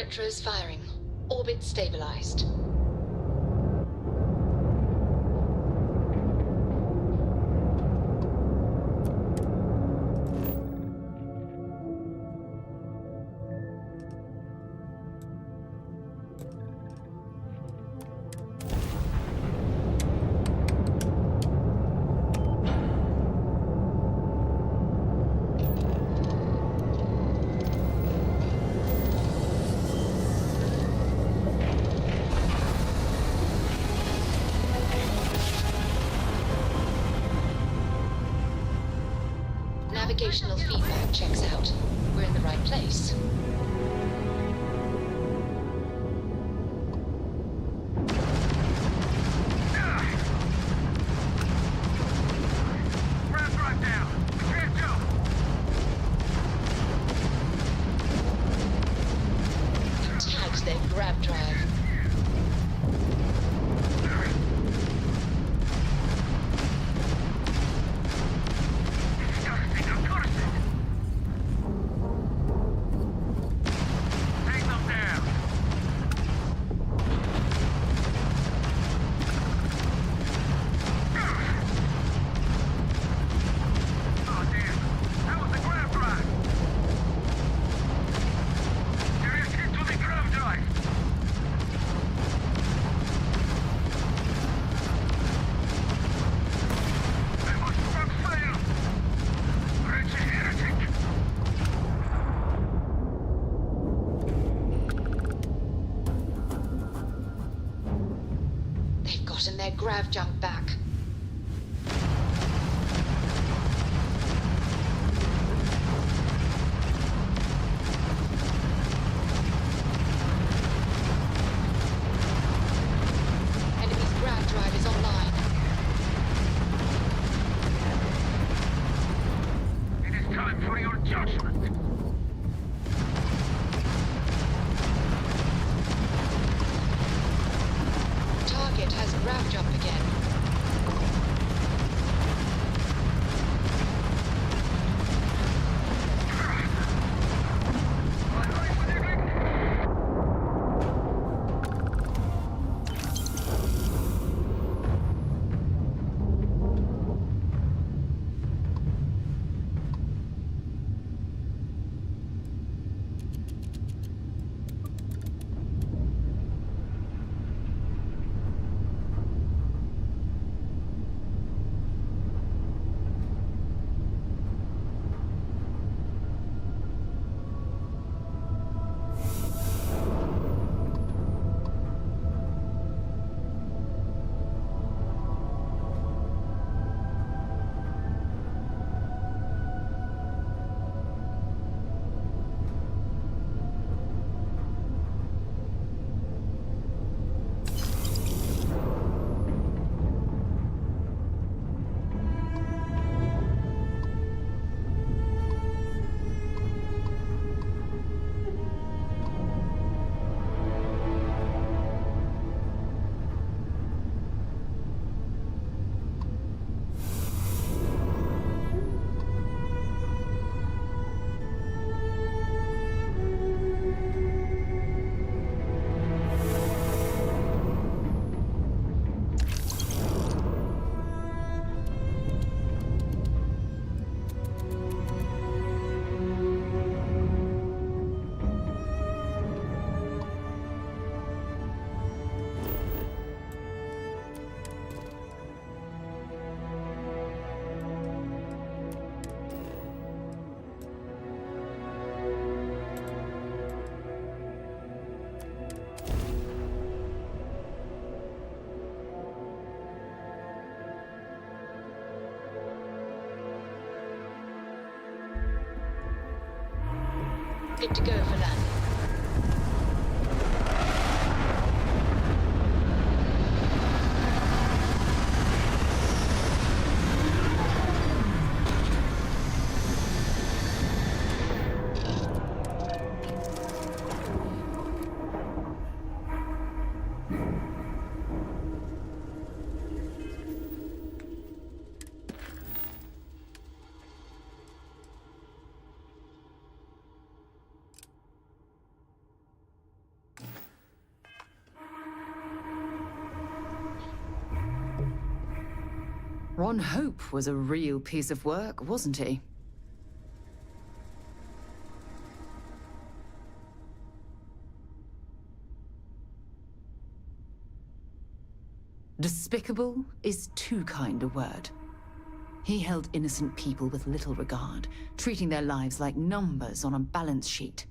Retros firing. Orbit stabilized. Navigational feedback checks out. We're in the right place. Grab drive down. We can't jump. Tagged their grab drive. Take them down. Oh damn. That was the grab drive. There is hit to the grab drive. I must not fail. Wretched heretic. They've gotten their grav junk back. Enemy's grav drive is online. It is time for your judgment. Target has grav jump again. My life was in Good to go for landing. Ron Hope was a real piece of work, wasn't he? Despicable is too kind a word. He held innocent people with little regard, treating their lives like numbers on a balance sheet.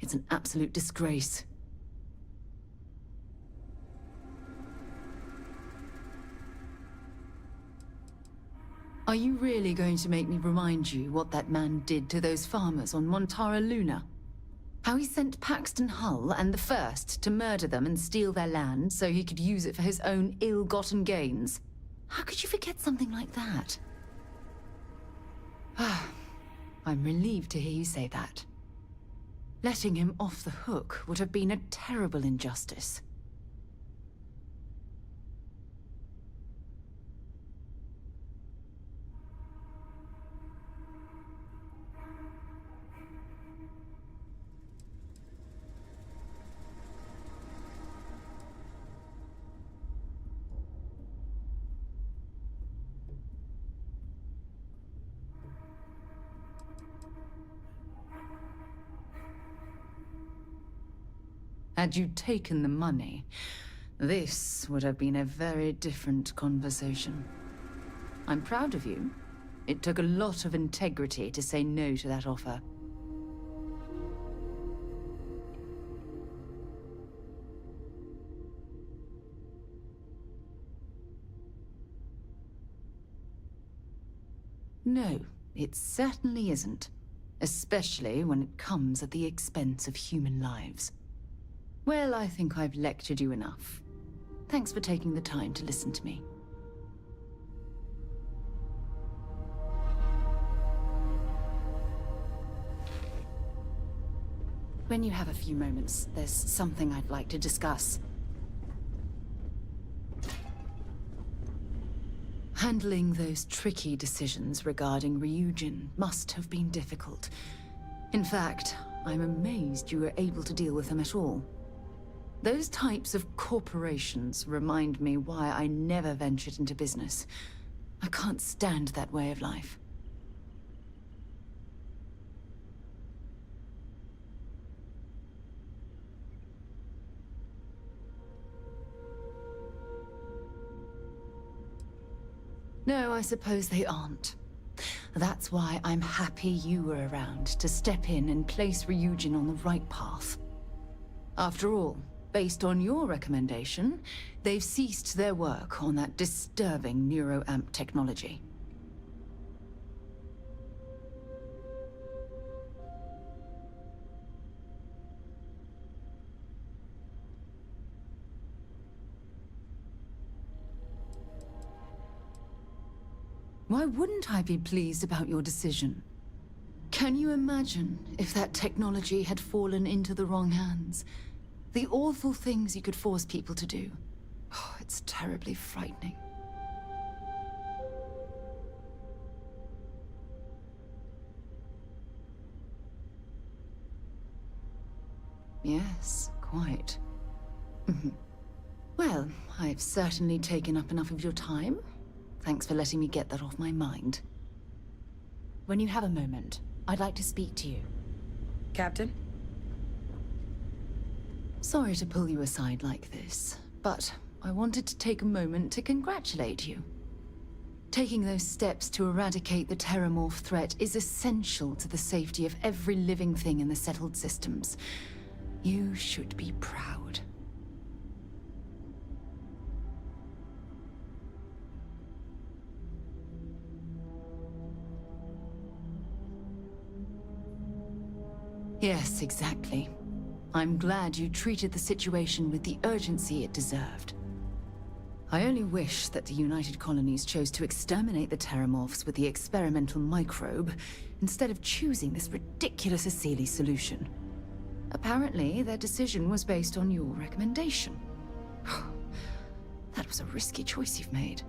It's an absolute disgrace. Are you really going to make me remind you what that man did to those farmers on Montara Luna? How he sent Paxton Hull and the First to murder them and steal their land so he could use it for his own ill-gotten gains? How could you forget something like that? I'm relieved to hear you say that. Letting him off the hook would have been a terrible injustice. Had you taken the money, this would have been a very different conversation. I'm proud of you. It took a lot of integrity to say no to that offer. No, it certainly isn't. Especially when it comes at the expense of human lives. Well, I think I've lectured you enough. Thanks for taking the time to listen to me. When you have a few moments, there's something I'd like to discuss. Handling those tricky decisions regarding Ryujin must have been difficult. In fact, I'm amazed you were able to deal with them at all. Those types of corporations remind me why I never ventured into business. I can't stand that way of life. No, I suppose they aren't. That's why I'm happy you were around to step in and place Ryujin on the right path. After all, based on your recommendation, they've ceased their work on that disturbing neuroamp technology. Why wouldn't I be pleased about your decision? Can you imagine if that technology had fallen into the wrong hands? The awful things you could force people to do. Oh, it's terribly frightening. Yes, quite. Well, I've certainly taken up enough of your time. Thanks for letting me get that off my mind. When you have a moment, I'd like to speak to you. Captain? Sorry to pull you aside like this, but I wanted to take a moment to congratulate you. Taking those steps to eradicate the Terramorph threat is essential to the safety of every living thing in the settled systems. You should be proud. Yes, exactly. I'm glad you treated the situation with the urgency it deserved. I only wish that the United Colonies chose to exterminate the Terramorphs with the experimental microbe, instead of choosing this ridiculous Asili solution. Apparently, their decision was based on your recommendation. That was a risky choice you've made.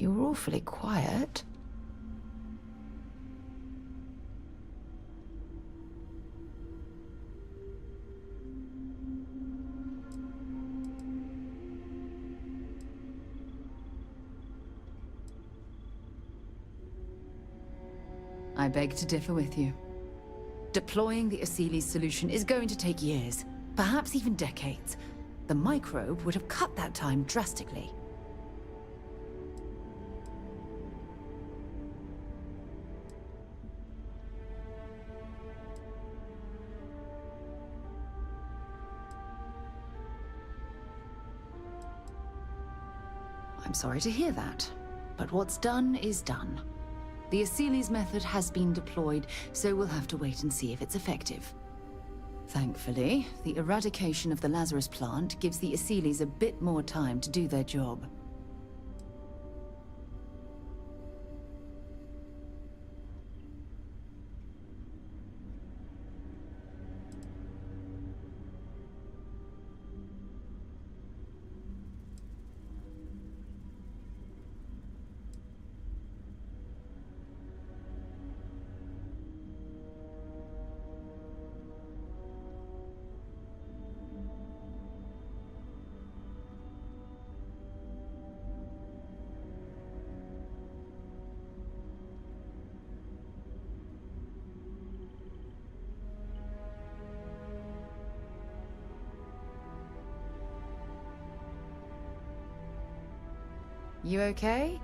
You're awfully quiet. I beg to differ with you. Deploying the Asili's solution is going to take years, perhaps even decades. The microbe would have cut that time drastically. I'm sorry to hear that, but what's done is done. The Asili's method has been deployed, so we'll have to wait and see if it's effective. Thankfully, the eradication of the Lazarus plant gives the Asilis a bit more time to do their job. You okay?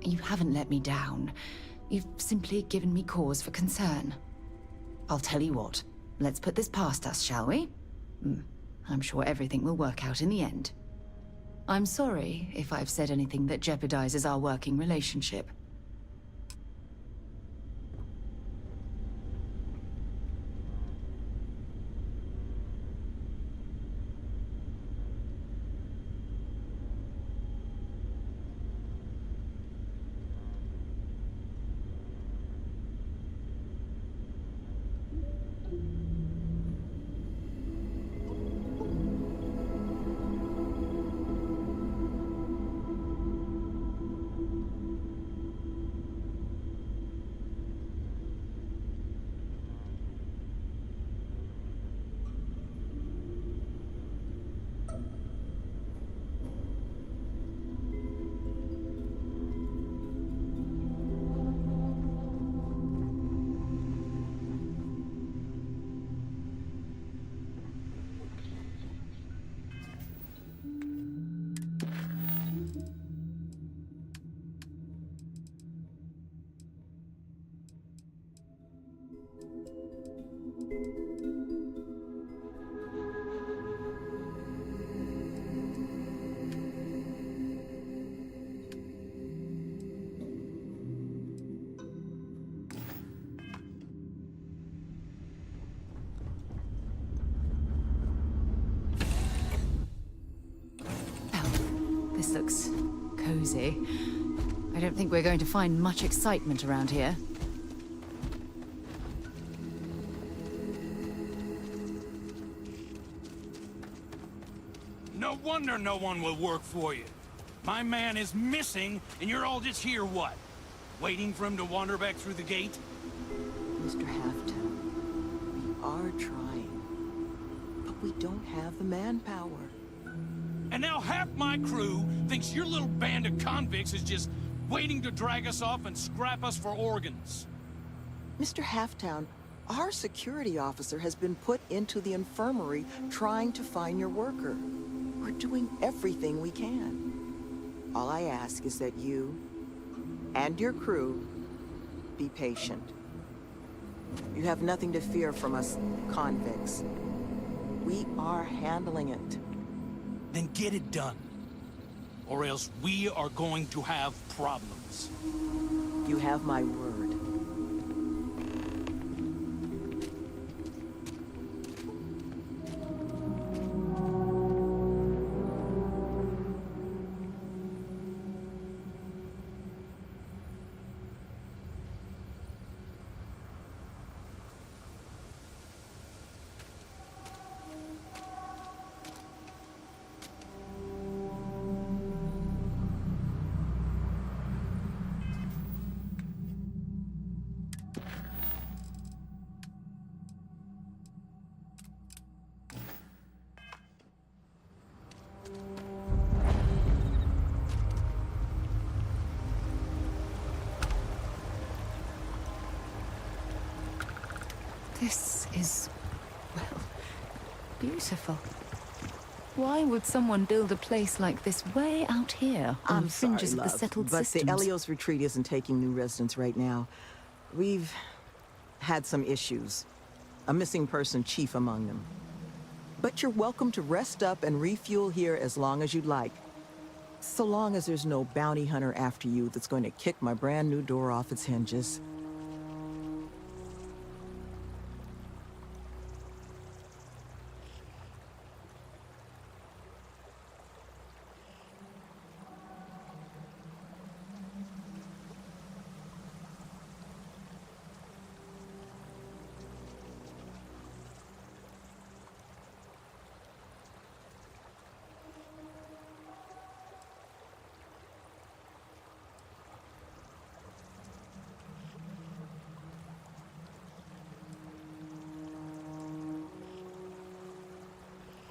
You haven't let me down. You've simply given me cause for concern. I'll tell you what. Let's put this past us, shall we? I'm sure everything will work out in the end. I'm sorry if I've said anything that jeopardizes our working relationship. This looks cozy. I don't think we're going to find much excitement around here. No wonder no one will work for you. My man is missing, and you're all just here, what? Waiting for him to wander back through the gate? Mr. Halfton, we are trying, but we don't have the manpower. And now half my crew thinks your little band of convicts is just waiting to drag us off and scrap us for organs. Mr. Halftown, our security officer has been put into the infirmary trying to find your worker. We're doing everything we can. All I ask is that you and your crew be patient. You have nothing to fear from us convicts. We are handling it. Then get it done. Or else we are going to have problems. You have my word. This is, well, beautiful. Why would someone build a place like this way out here on I'm the fringes sorry, of the love, settled but systems? the Elios retreat isn't taking new residents right now. We've had some issues. A missing person chief among them. But you're welcome to rest up and refuel here as long as you'd like. So long as there's no bounty hunter after you that's going to kick my brand new door off its hinges.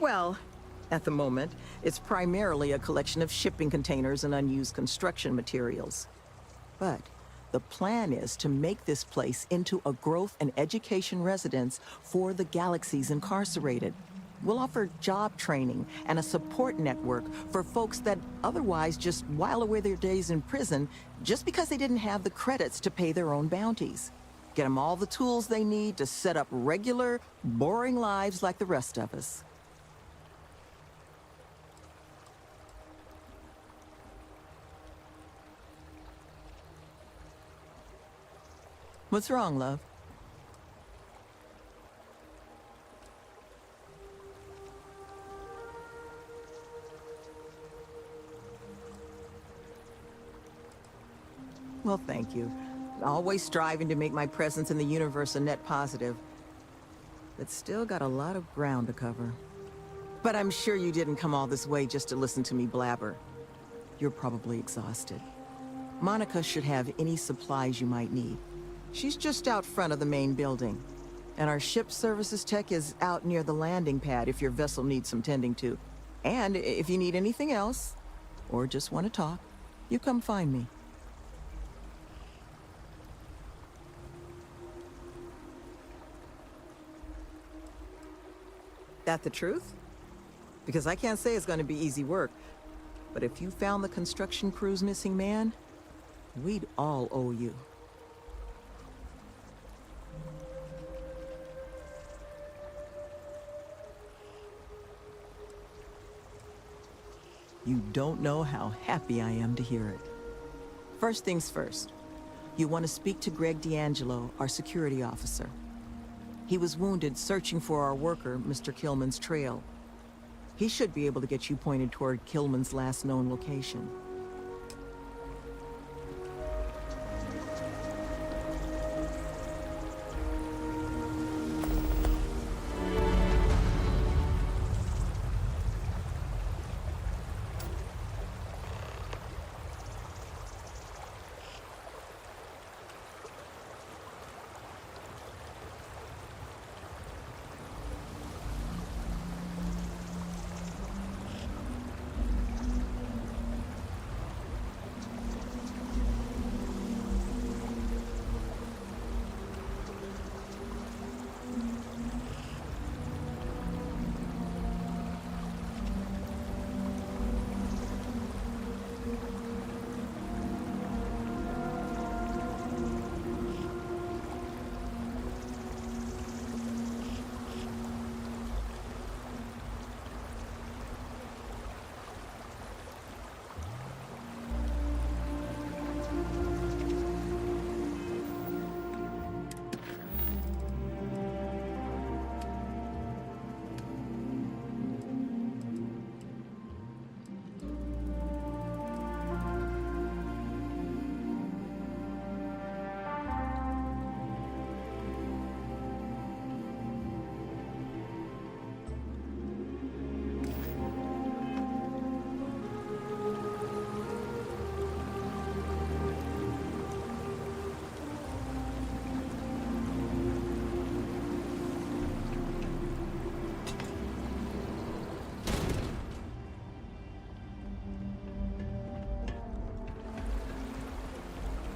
Well, at the moment, it's primarily a collection of shipping containers and unused construction materials. But the plan is to make this place into a growth and education residence for the galaxy's incarcerated. We'll offer job training and a support network for folks that otherwise just while away their days in prison just because they didn't have the credits to pay their own bounties. Get them all the tools they need to set up regular, boring lives like the rest of us. What's wrong, love? Well, thank you. Always striving to make my presence in the universe a net positive. But still got a lot of ground to cover. But I'm sure you didn't come all this way just to listen to me blabber. You're probably exhausted. Monica should have any supplies you might need. She's just out front of the main building. And our ship services tech is out near the landing pad if your vessel needs some tending to. And if you need anything else, or just want to talk, you come find me. That the truth? Because I can't say it's going to be easy work. But if you found the construction crew's missing man, we'd all owe you. You don't know how happy I am to hear it. First things first, you want to speak to Greg D'Angelo, our security officer. He was wounded searching for our worker, Mr. Killman's trail. He should be able to get you pointed toward Killman's last known location.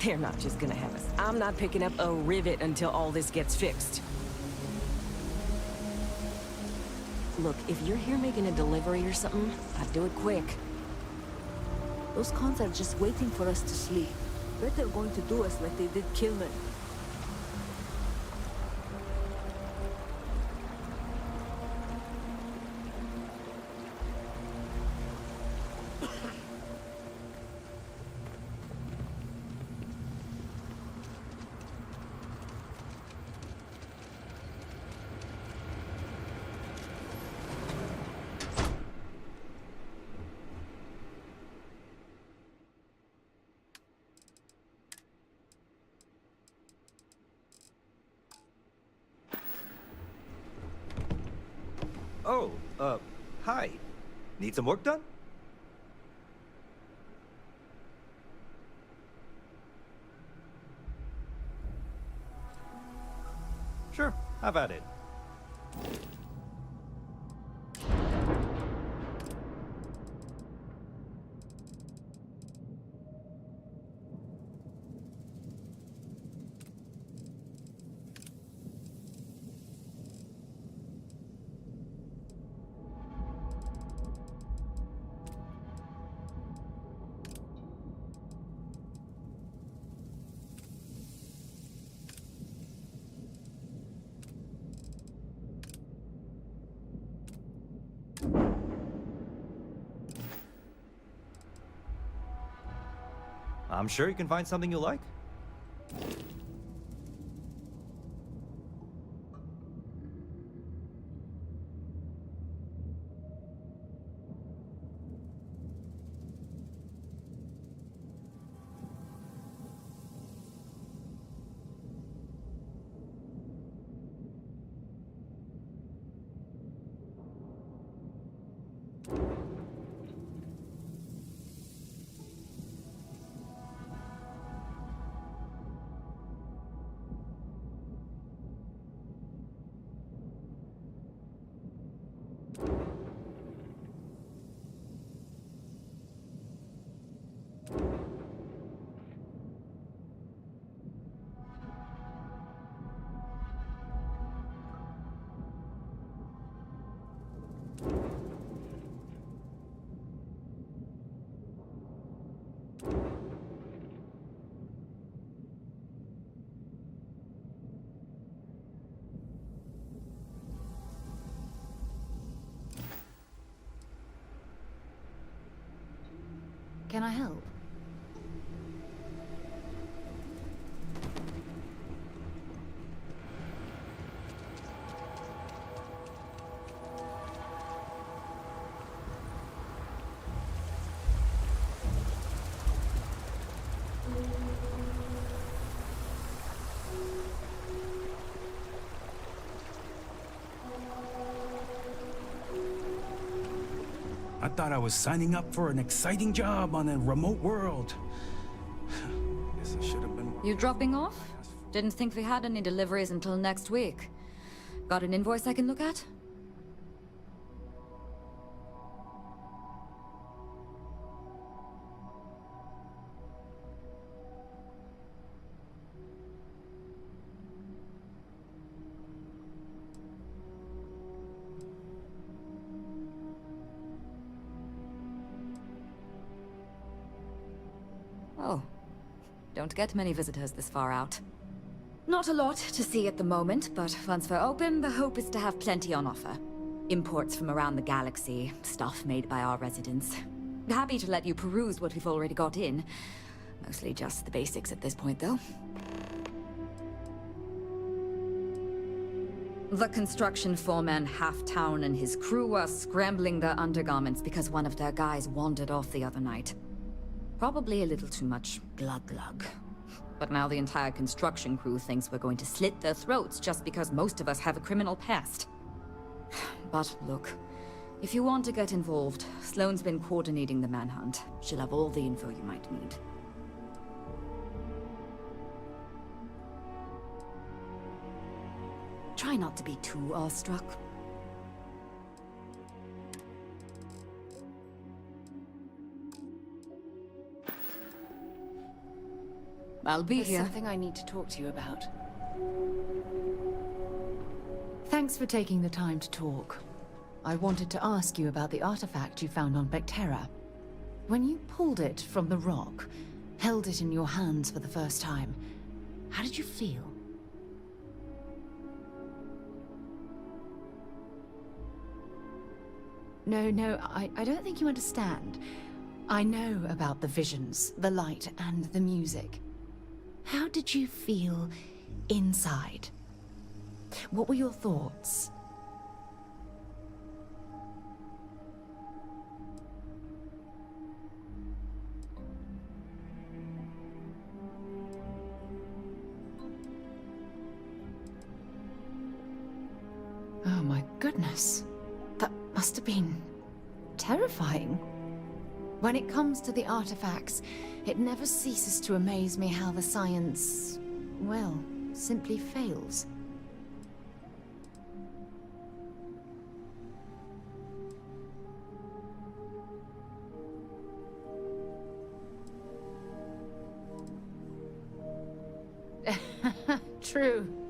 They're not just gonna have us. I'm not picking up a rivet until all this gets fixed. Look, if you're here making a delivery or something, I'd do it quick. Those cons are just waiting for us to sleep. Bet they're going to do us like they did Kilman. Oh, hi. Need some work done? Sure, have at it. I'm sure you can find something you like. Can I help? I thought I was signing up for an exciting job on a remote world. Guess I should have been... You dropping off? Didn't think we had any deliveries until next week. Got an invoice I can look at? Oh. Don't get many visitors this far out. Not a lot to see at the moment, but once we're open, the hope is to have plenty on offer. Imports from around the galaxy, stuff made by our residents. Happy to let you peruse what we've already got in. Mostly just the basics at this point, though. The construction foreman Halftown and his crew are scrambling their undergarments because one of their guys wandered off the other night. Probably a little too much glug-glug. But now the entire construction crew thinks we're going to slit their throats just because most of us have a criminal past. But look, if you want to get involved, Sloane's been coordinating the manhunt. She'll have all the info you might need. Try not to be too awestruck. I'll be There's here. something I need to talk to you about. Thanks for taking the time to talk. I wanted to ask you about the artifact you found on Vectera. When you pulled it from the rock, held it in your hands for the first time, how did you feel? No, I don't think you understand. I know about the visions, the light, and the music. How did you feel inside? What were your thoughts? Oh my goodness. That must have been terrifying. When it comes to the artifacts, it never ceases to amaze me how the science, well, simply fails.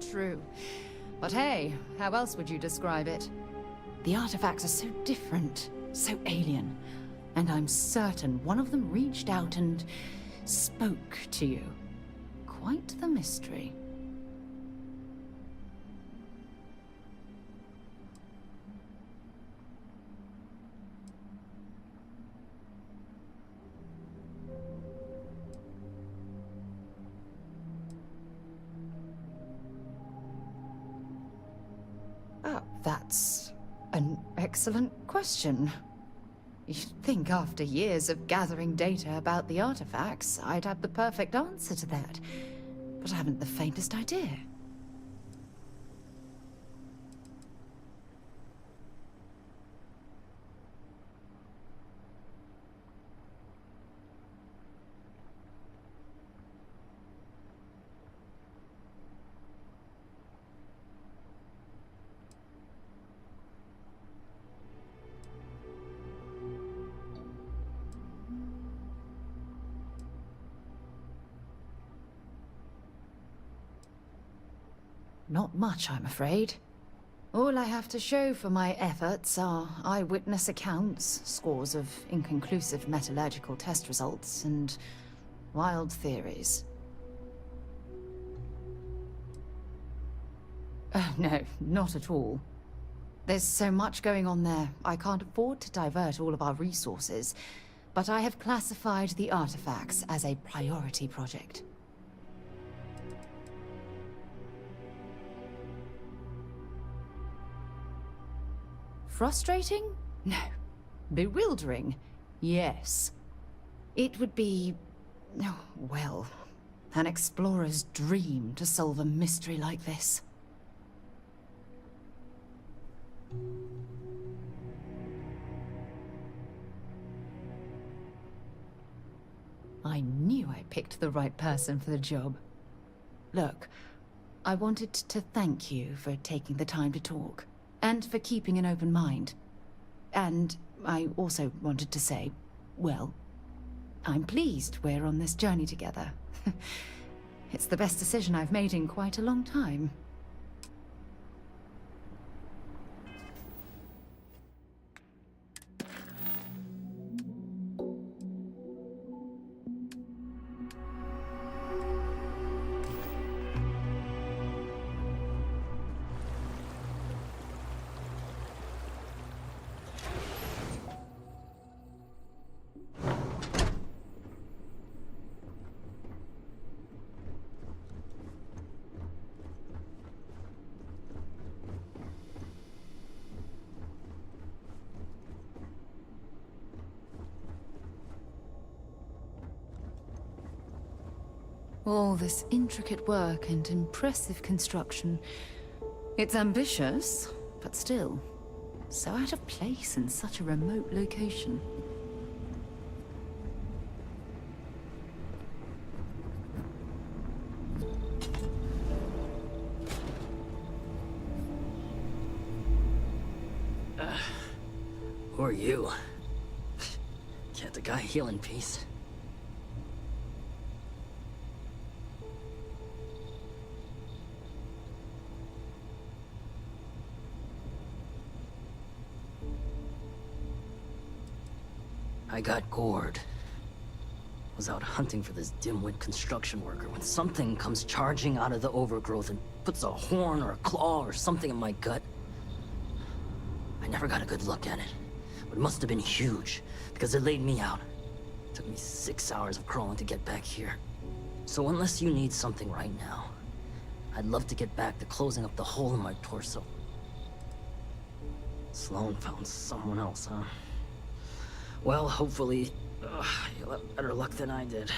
True. But hey, how else would you describe it? The artifacts are so different, so alien. And I'm certain one of them reached out and spoke to you. Quite the mystery. That's an excellent question. You'd think after years of gathering data about the artifacts, I'd have the perfect answer to that. But I haven't the faintest idea. Not much, I'm afraid. All I have to show for my efforts are eyewitness accounts, scores of inconclusive metallurgical test results, and wild theories. No, not at all. There's so much going on there, I can't afford to divert all of our resources, but I have classified the artifacts as a priority project. Frustrating? No. Bewildering? Yes. It would be, oh, well, an explorer's dream to solve a mystery like this. I knew I picked the right person for the job. Look, I wanted to thank you for taking the time to talk. And for keeping an open mind. And I also wanted to say, well, I'm pleased we're on this journey together. It's the best decision I've made in quite a long time. All this intricate work and impressive construction. It's ambitious, but still, so out of place in such a remote location. Who are you? Can't the guy heal in peace? I got gored. Was out hunting for this dimwit construction worker when something comes charging out of the overgrowth and puts a horn or a claw or something in my gut. I never got a good look at it, but it must have been huge because it laid me out. It took me 6 hours of crawling to get back here. So unless you need something right now, I'd love to get back to closing up the hole in my torso. Sloan found someone else, huh? Well, hopefully, you'll have better luck than I did.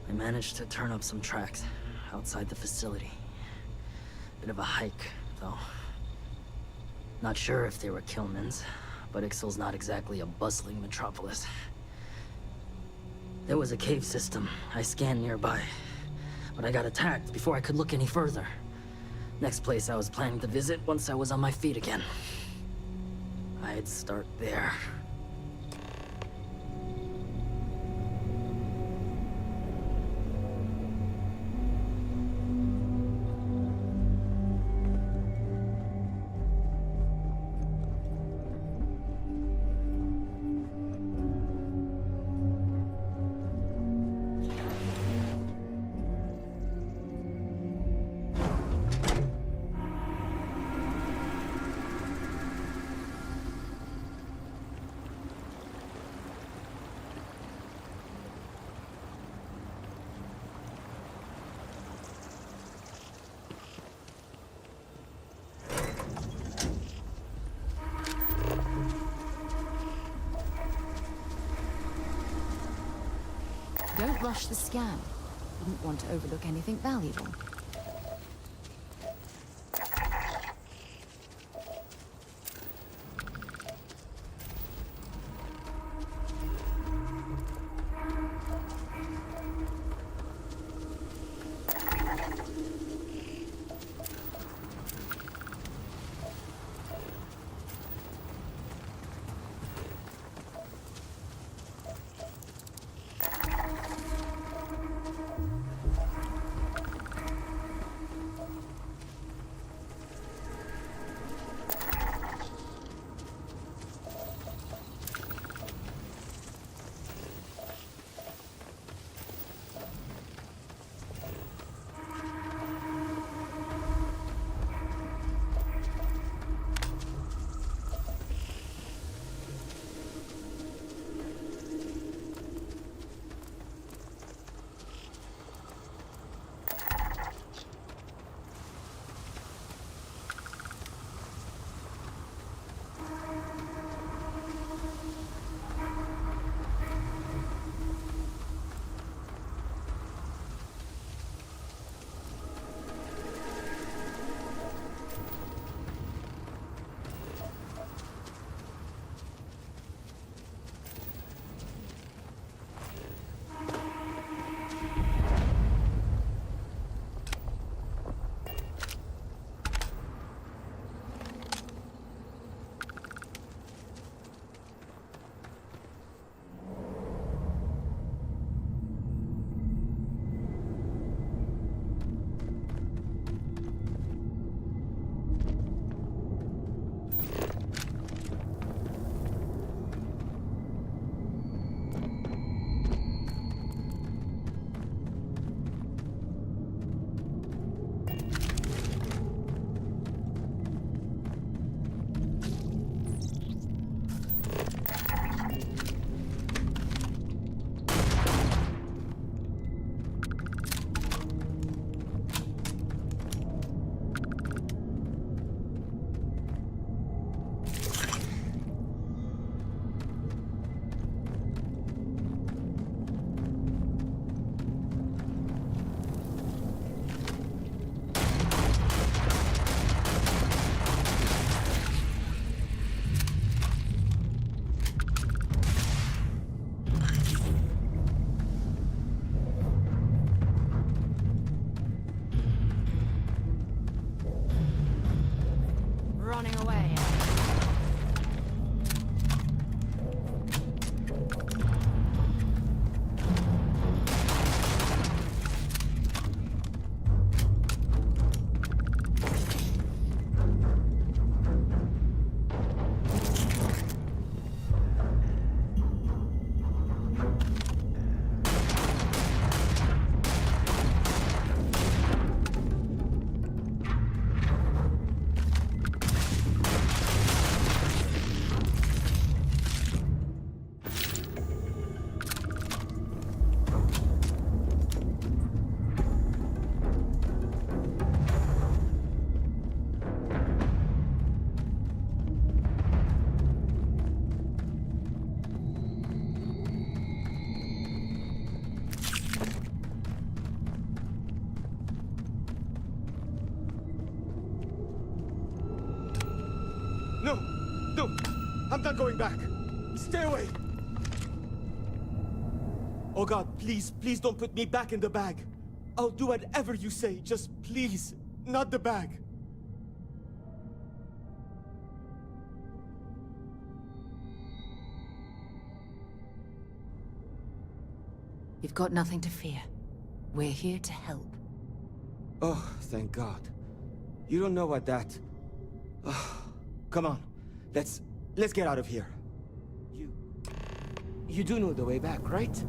I managed to turn up some tracks outside the facility. Bit of a hike, though. Not sure if they were Killman's, but Ixal's not exactly a bustling metropolis. There was a cave system I scanned nearby, but I got attacked before I could look any further. Next place I was planning to visit once I was on my feet again. I'd start there. Don't rush the scan. Wouldn't want to overlook anything valuable. not going back. Stay away. Oh God, please, please don't put me back in the bag. I'll do whatever you say, just please, not the bag. You've got nothing to fear. We're here to help. Oh, thank God. You don't know what that... Oh, come on, let's get out of here. You do know the way back, right?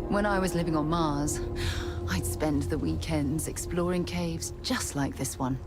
When I was living on Mars, I'd spend the weekends exploring caves just like this one.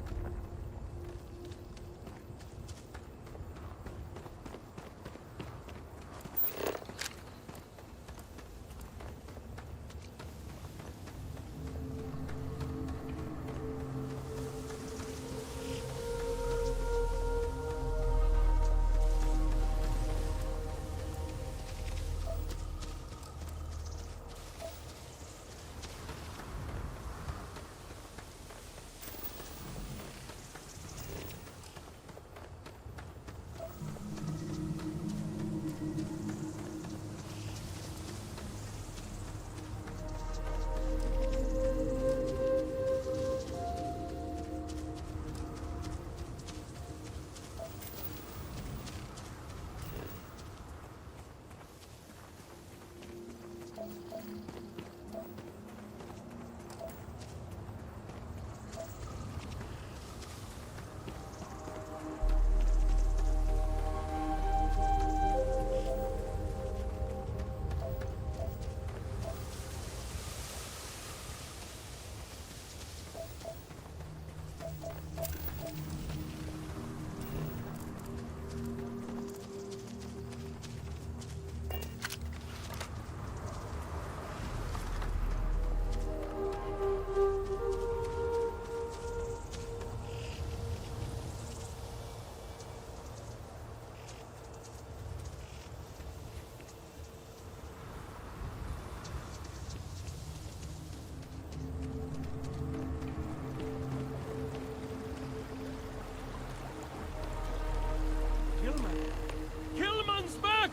Hillman's back!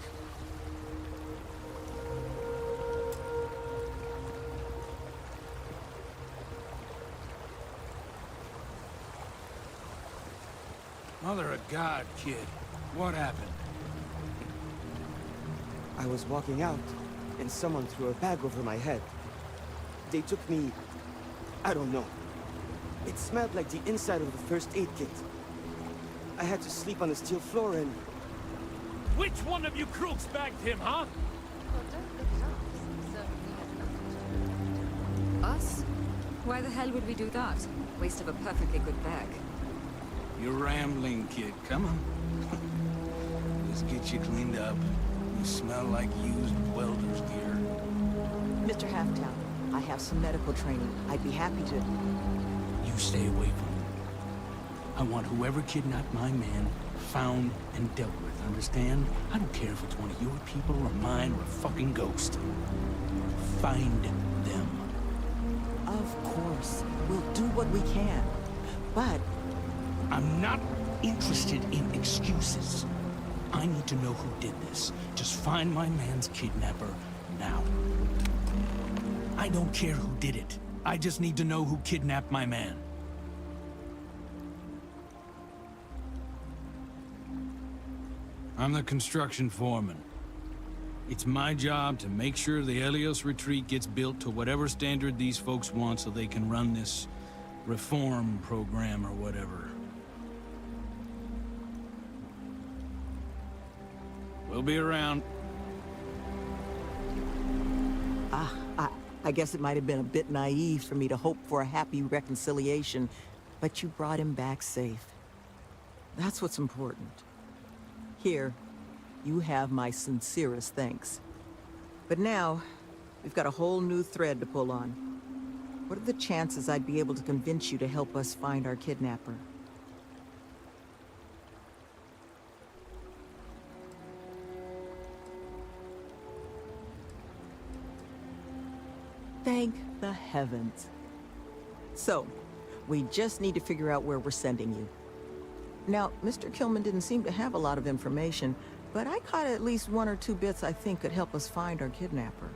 Mother of God, kid. What happened? I was walking out, and someone threw a bag over my head. They took me... I don't know. It smelled like the inside of the first aid kit. I had to sleep on the steel floor and... Which one of you crooks bagged him, huh? Us? Why the hell would we do that? Waste of a perfectly good bag. You're rambling, kid. Come on. Let's get you cleaned up. You smell like used welder's gear. Mr. Halftown, I have some medical training. I'd be happy to... You stay away from him. I want whoever kidnapped my man found and dealt with, understand? I don't care if it's one of your people or mine or a fucking ghost. Find them. Of course. We'll do what we can. But... I'm not interested in excuses. I need to know who did this. Just find my man's kidnapper now. I don't care who did it. I just need to know who kidnapped my man. I'm the construction foreman. It's my job to make sure the Helios retreat gets built to whatever standard these folks want so they can run this reform program or whatever. We'll be around. I guess it might have been a bit naive for me to hope for a happy reconciliation, but you brought him back safe. That's what's important. Here, you have my sincerest thanks. But now, we've got a whole new thread to pull on. What are the chances I'd be able to convince you to help us find our kidnapper? Thank the heavens. So, we just need to figure out where we're sending you. Now, Mr. Kilman didn't seem to have a lot of information, but I caught at least one or two bits I think could help us find our kidnapper.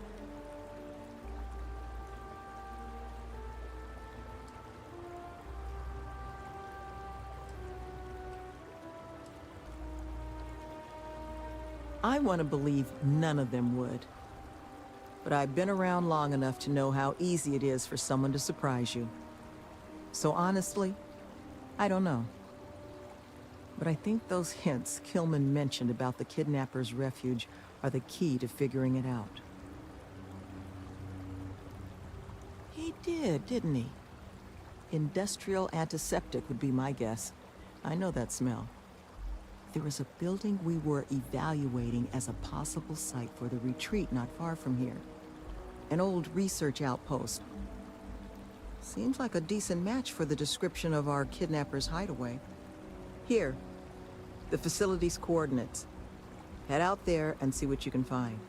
I want to believe none of them would. But I've been around long enough to know how easy it is for someone to surprise you. So honestly, I don't know. But I think those hints Kilman mentioned about the kidnapper's refuge are the key to figuring it out. He did, didn't he? Industrial antiseptic would be my guess. I know that smell. There was a building we were evaluating as a possible site for the retreat not far from here. An old research outpost. Seems like a decent match for the description of our kidnapper's hideaway. Here, the facility's coordinates. Head out there and see what you can find.